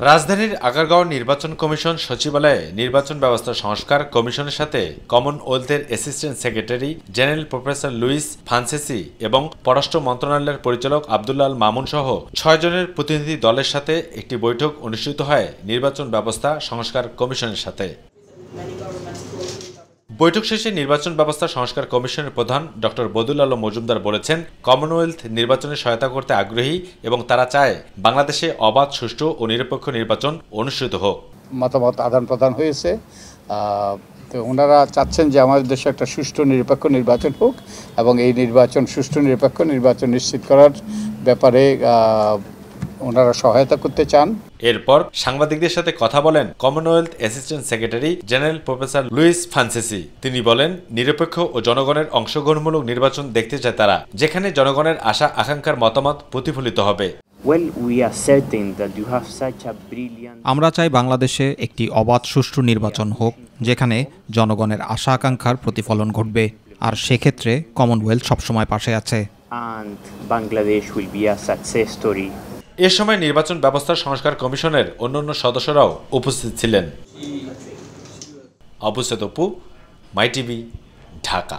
রাজধানীর আগারগাঁও নির্বাচন কমিশন সচিবালয়ে নির্বাচন ব্যবস্থা সংস্কার কমিশনের সাথে কমনওয়েলথের assistant secretary general professor Luis Franceschi এবং পররাষ্ট্র মন্ত্রণালয়ের পরিচালক আব্দুল্লাহ আল মামুন সহ ৬ জনের প্রতিনিধি দলের সাথে একটি বৈঠক অনুষ্ঠিত হয় নির্বাচন ব্যবস্থা সংস্কার কমিশনের সাথে। বৈঠক শেষে নির্বাচন ব্যবস্থা সংস্কার কমিশনের প্রধান ডক্টর বদুল আলম মজুমদার বলেছেন, কমনওয়েলথ নির্বাচনে সহায়তা করতে আগ্রহী এবং তারা চায় বাংলাদেশে অবাধ, সুষ্ঠু ও নিরপেক্ষ নির্বাচন অনুষ্ঠিত হোক। মতামত আদান প্রদান হয়েছে। তো ওনারা চাচ্ছেন যে আমাদের দেশে একটা সুষ্ঠু নিরপেক্ষ নির্বাচন হোক এবং এই নির্বাচন সুষ্ঠু নিরপেক্ষ নির্বাচন নিশ্চিত করার ব্যাপারে ওনারা সহায়তা করতে চান। এরপর সাংবাদিকদের সাথে কথা বলেন Commonwealth assistant secretary general professor Luis Franceschi. তিনি বলেন, নিরপেক্ষ ও জনগণের অংশগ্রহণমূলক নির্বাচন দেখতে চায় তারা, যেখানে জনগণের আশা আকাঙ্ক্ষার মতামত প্রতিফলিত হবে। আমরা চাই বাংলাদেশে একটি অবাধ, সুষ্ঠু নির্বাচন হোক, যেখানে জনগণের আশা আকাঙ্ক্ষার প্রতিফলন ঘটবে, আর সেক্ষেত্রে কমনওয়েলথ সবসময় পাশে আছে। এ সময় নির্বাচন ব্যবস্থা সংস্কার কমিশনের অন্যান্য সদস্যরাও উপস্থিত ছিলেন। অবু সৈয়দ অপু, মাই টিভি, ঢাকা।